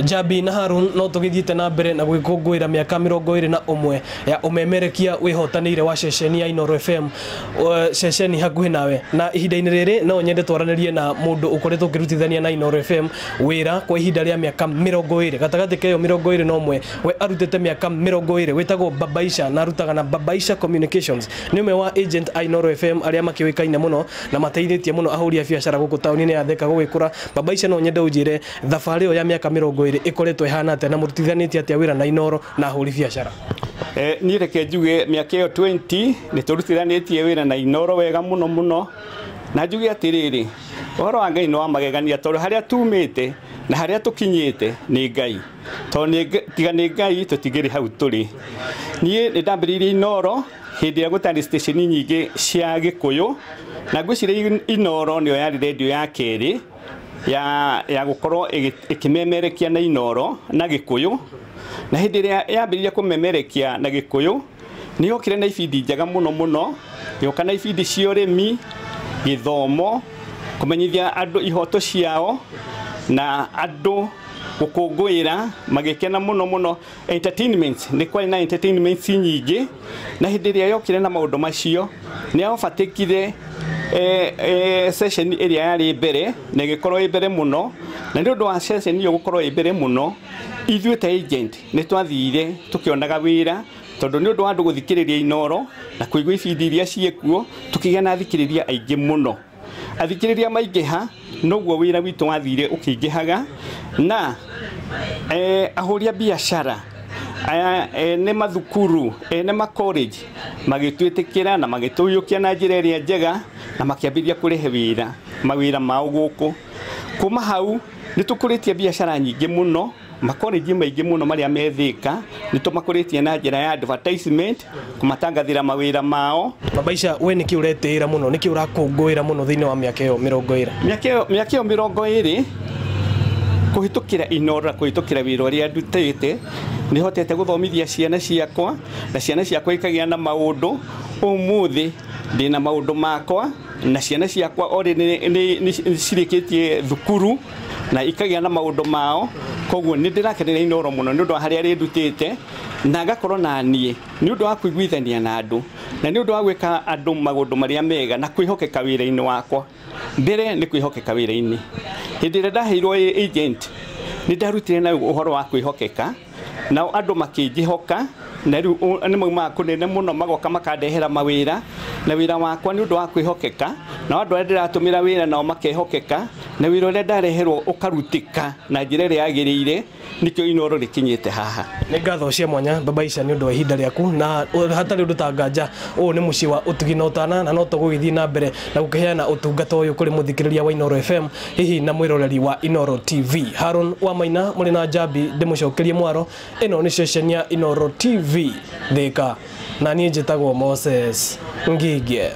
Jabi na Harun no tugithiite na mbere na gwikũngũĩra miaka 21 ya umemerekia wihotanĩire wa ceceni ya Inooro FM ceceni hakuhĩ nawe na ihinda-inĩ rĩrĩ no nyende twaranirie na mũndũ ũkoretwo ũkĩrutithania na Inooro FM wĩra kwa ihinda rĩa miaka 20 gatagatĩ ka ĩyo 21 we arutĩte miaka 20 wĩtagwo Babaisha na arutaga na Babaisha Communications nĩ ũmwe wa agent a Inooro FM arĩa makĩũĩkaine mũno na mateithĩtie mũno ahũri a biacara gũkũ taũni-inĩ ya Thika gũgĩkũra. Babaisha no nyende ũnjĩre thabarĩ ĩyo ya miaka 20 ikoretwo ihana atĩa na mũrutithanĩtie atĩa wĩra na Inooro na ahũri biacara? Niĩ reke njuge mĩaka ĩyo 20 nĩ tũrutithanĩtie wĩra na Inooro wega mũno na njuge atĩrĩrĩ ũhoro wa Ngai nĩ wa magegania tondũ harĩa tumĩte na harĩa tũkinyĩte nĩ Ngai tondũ tiga nĩ Ngai tũtigĩrĩ hau tũrĩ. Niĩ nĩ ndambĩrĩirie Inooro hĩndĩ ĩrĩa gũtarĩ station nyingĩ cia Gĩkũyũ na ngwĩciria Inooro nĩyo yarĩ radio ya kerĩ ya gũkorwo ĩkĩmemerekia na Inooro na Gĩkũyũ, na hĩndĩ ĩrĩa yambĩrĩria kũmemerekia na Gĩkũyũ nĩ yokire na ibindi njega mũno yoka na ibindi cia ũrĩmi, gĩthomo, kũmenyithia andũ ihoto ciao na andũ gũkũngũĩra magĩkena mũno. Entertainment nĩ kwarĩ na entertainment nyingĩ, na hĩndĩ ĩrĩa yokire na maũndũ macio nĩ yabatikire session ĩrĩa yarĩ mbere na ĩgĩkorwo ĩ mbere mũno, na nĩ ũndũ wa session ĩyo gũkorwo ĩ mbere mũno ithuĩ ta agent nĩ twathire tũkĩonaga wĩra tondũ nĩ ũndũ wa andũ gũthikĩrĩria Inooro na kũigua ibindi iria ciĩkuo tũkĩgĩa na athikĩrĩria aingĩ mũno. Athikĩrĩria maingĩha noguo wĩra witũ wathire ũkĩingĩhaga na ahũri a biacara nĩ mathukuru nĩ ma college magĩtwĩtĩkĩra na magĩtũiyũkia na njĩra ĩrĩa njega na makĩambĩrĩria kũrehe mawĩra mao gũkũ. Kuma hau nĩ tũkũrĩtie biacara nyingĩ mũno, makoreji maingĩ mũno marĩa me Thika nĩ tũmakũrĩtie na njĩra ya advertisement kũmatangathĩra mawĩra mao. Babaisha we nĩkĩ ũretĩĩra mũno, nĩkĩ ũrakũngũĩra mũno thĩinĩ wa mĩaka ĩyo 20? Mĩaka ĩyo 20 kũhĩtũkĩra Inooro na kũhĩtũkĩra wĩra ũrĩa ndutĩte nĩ hotete gũthomithia ciana ciakwa na ciana ciakwa ikagĩa na maũndũ. Ũmũthĩ ndĩna maũndũ makwa na ciana ciakwa nĩ cirĩkĩtie thukuru na ikagĩa na maũndũ mao, koguo nĩ ndĩrakenera Inooro mũno nĩ ũndũ wa harĩa rĩndutĩte na ngakorwo na niĩ nĩ ũndũ wa kũiguithania na andũ na nĩ ũndũ wa gwĩka andũ maũndũ marĩa mega na kwĩhokeka wĩra-inĩ wakwa. Mbere nĩ kwĩhokeka wĩra-inĩ. Hĩndĩ ĩrĩa ndaheirwo agent nĩ ndarutire na ũhoro wa kwĩhokeka na andũ makĩnjĩhoka na rĩu nĩ maumaga kũnene mũno magoka makandehera mawĩra na wĩra wakwa nĩ ũndũ wa kwĩhokeka na andũ arĩa ndĩratũmĩra wĩra nao makehokeka na wĩra ũrĩa ndareherwo ũkarutĩka na njĩra ĩrĩa yagĩrĩire, nĩkĩo Inooro rĩkinyĩte haha. Nĩ ngatho cia mwanya Babaisha nĩ ũndũ wa ihinda rĩaku na hatarĩ ũndũ ta nganja ũũ nĩ mũciĩ wa ũtugi na ũtana na no tũgũgĩthiĩ na mbere na gũkĩheana ũtungata ũyũ kũrĩ mũthikĩrĩria wa Inooro FM hihi na mwĩroreri wa Inooro TV. Harun wa Maina mũrĩ na Jabi ndĩmũcokerie mwaro. Ĩno nĩ ceceni ya Inooro TV Thika na niĩ njĩtagwo Moses Ngige.